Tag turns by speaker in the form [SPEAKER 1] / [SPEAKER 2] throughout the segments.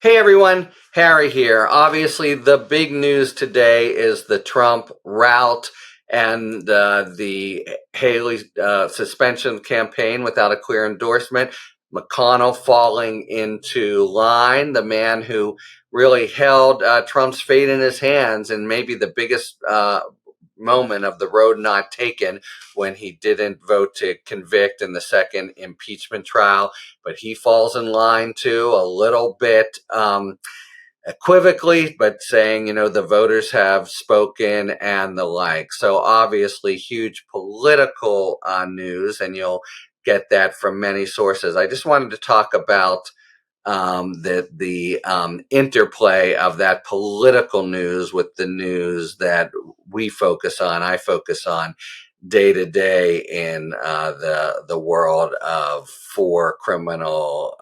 [SPEAKER 1] Hey everyone, Harry here. Obviously, the big news today is the Trump rout and the Haley suspension campaign without a clear endorsement. McConnell falling into line, the man who really held Trump's fate in his hands, and maybe the biggest moment of the road not taken when he didn't vote to convict in the second impeachment trial. But he falls in line too, a little bit equivocally, but saying, the voters have spoken and the like. So obviously, huge political news, and you'll get that from many sources. I just wanted to talk about the interplay of that political news with the news that I focus on day to day in the world of four criminal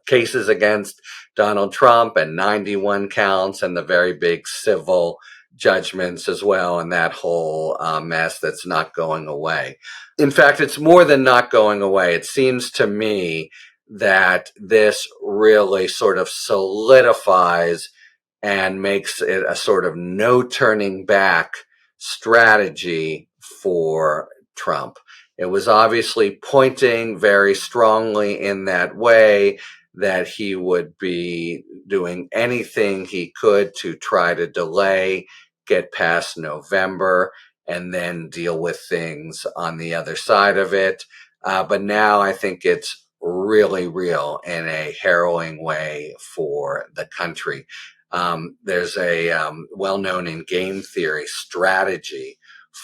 [SPEAKER 1] cases against Donald Trump and 91 counts and the very big civil judgments as well, and that whole mess that's not going away. In fact, it's more than not going away. It seems to me that this really sort of solidifies and makes it a sort of no turning back strategy for Trump. It was obviously pointing very strongly in that way that he would be doing anything he could to try to delay, get past November, and then deal with things on the other side of it. But now I think it's really real in a harrowing way for the country. There's a well-known in game theory strategy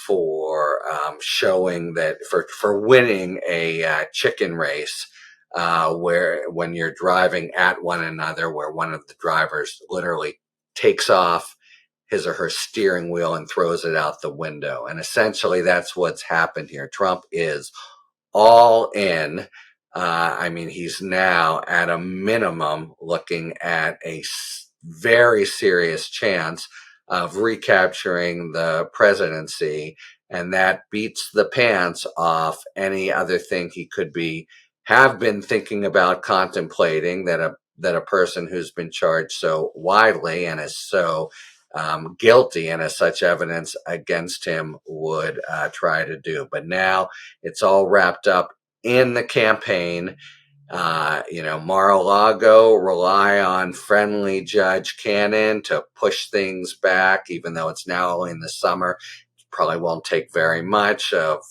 [SPEAKER 1] for showing that for winning a chicken race, where when you're driving at one another, where one of the drivers literally takes off his or her steering wheel and throws it out the window. And essentially that's what's happened here. Trump is all in. He's now at a minimum looking at a very serious chance of recapturing the presidency, and that beats the pants off any other thing he could have been thinking about contemplating that a person who's been charged so widely and is so guilty and has such evidence against him would try to do. But now it's all wrapped up in the campaign. Mar-a-Lago rely on friendly Judge Cannon to push things back, even though it's now only in the summer. It probably won't take very much of,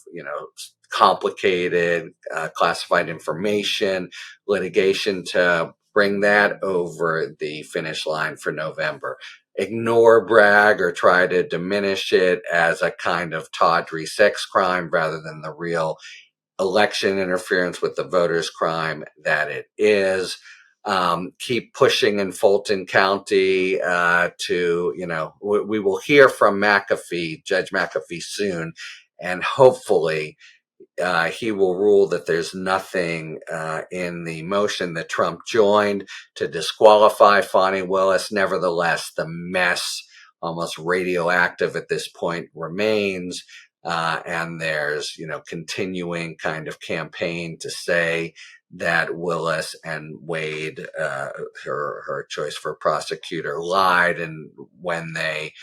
[SPEAKER 1] complicated classified information, litigation to bring that over the finish line for November. Ignore Bragg or try to diminish it as a kind of tawdry sex crime rather than the real election interference with the voters' crime that it is. Keep pushing in Fulton County we will hear from Judge McAfee soon, and hopefully he will rule that there's nothing in the motion that Trump joined to disqualify Fani Willis. Nevertheless, the mess, almost radioactive at this point, remains. And there's, continuing kind of campaign to say that Willis and Wade, her choice for prosecutor, lied and when they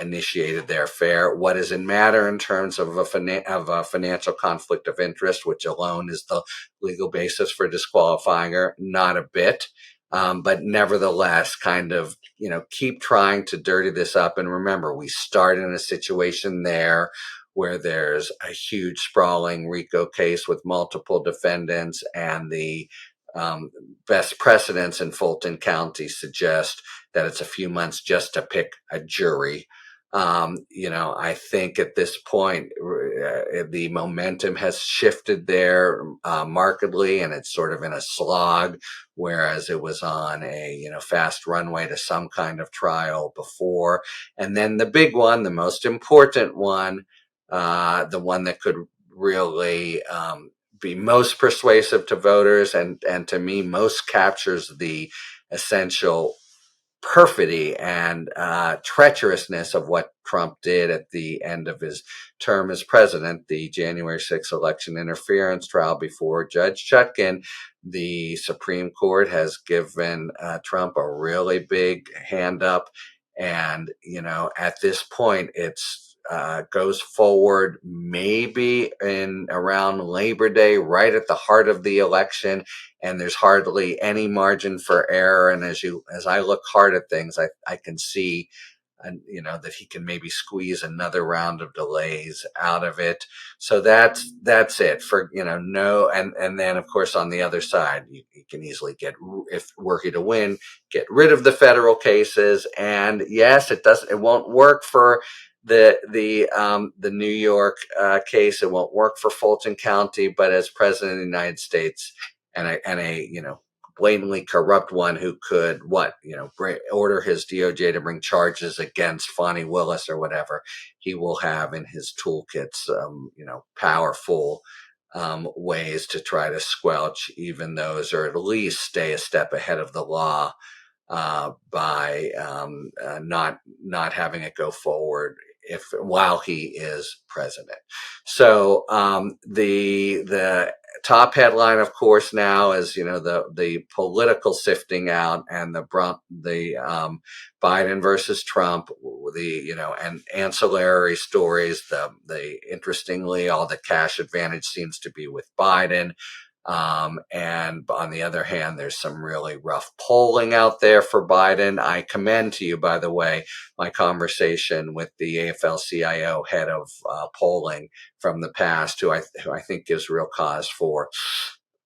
[SPEAKER 1] initiated their affair. What does it matter in terms of a financial conflict of interest, which alone is the legal basis for disqualifying her? Not a bit. But nevertheless, kind of, keep trying to dirty this up. And remember, we start in a situation there where there's a huge sprawling RICO case with multiple defendants, and the best precedents in Fulton County suggest that it's a few months just to pick a jury. I think at this point, the momentum has shifted there markedly, and it's sort of in a slog, whereas it was on a, fast runway to some kind of trial before. And then the big one, the most important one, the one that could really be most persuasive to voters and to me most captures the essential perfidy and treacherousness of what Trump did at the end of his term as president, the January 6th election interference trial before Judge Chutkan, the Supreme Court has given Trump a really big hand up. And, at this point, it's goes forward maybe in around Labor Day, right at the heart of the election, and there's hardly any margin for error. And as I look hard at things, I can see, and that he can maybe squeeze another round of delays out of it. So that's it for no. And then of course on the other side, you can easily if were he to win, get rid of the federal cases. And yes, it won't work for the New York case. It won't work for Fulton County. But as president of the United States, and a blatantly corrupt one who could order his DOJ to bring charges against Fonnie Willis or whatever, he will have in his toolkits powerful ways to try to squelch even those, or at least stay a step ahead of the law by not having it go forward while he is president. So the top headline, of course, now is the political sifting out and the Biden versus Trump, and ancillary stories. The interestingly, all the cash advantage seems to be with Biden. And on the other hand, there's some really rough polling out there for Biden. I commend to you, by the way, my conversation with the AFL-CIO head of polling from the past, who I think gives real cause for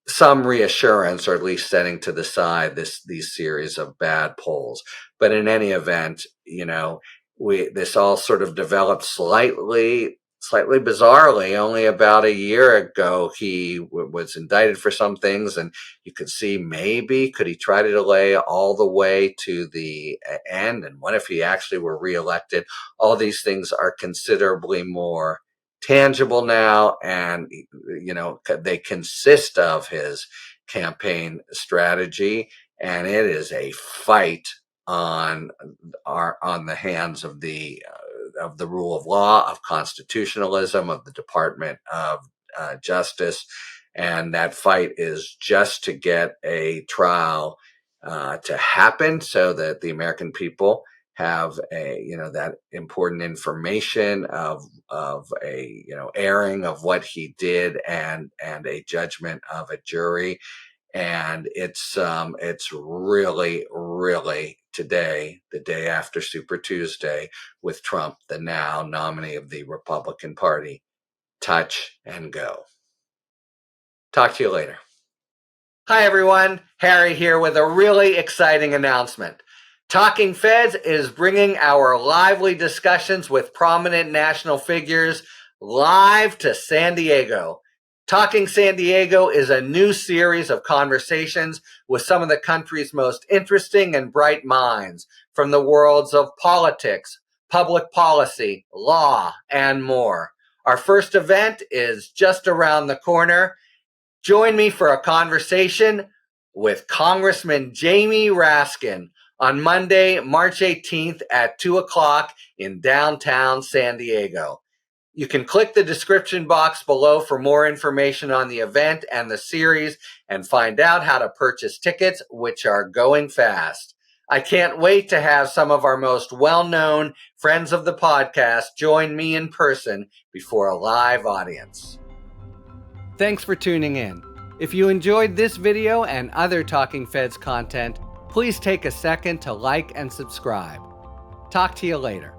[SPEAKER 1] some reassurance, or at least setting to the side these series of bad polls. But in any event, this all sort of developed slightly bizarrely. Only about a year ago, he was indicted for some things, and you could see maybe could he try to delay all the way to the end? And what if he actually were reelected? All these things are considerably more tangible now, and they consist of his campaign strategy, and it is a fight on the hands of the rule of law, of constitutionalism, of the Department of Justice. And that fight is just to get a trial to happen so that the American people have that important information of a airing of what he did, and a judgment of a jury. And it's really, really today, the day after Super Tuesday, with Trump, the now nominee of the Republican Party, touch and go. Talk to you later. Hi, everyone. Harry here with a really exciting announcement. Talking Feds is bringing our lively discussions with prominent national figures live to San Diego. Talking San Diego is a new series of conversations with some of the country's most interesting and bright minds from the worlds of politics, public policy, law, and more. Our first event is just around the corner. Join me for a conversation with Congressman Jamie Raskin on Monday, March 18th at 2 o'clock in downtown San Diego. You can click the description box below for more information on the event and the series, and find out how to purchase tickets, which are going fast. I can't wait to have some of our most well-known friends of the podcast join me in person before a live audience. Thanks for tuning in. If you enjoyed this video and other Talking Feds content, please take a second to like and subscribe. Talk to you later.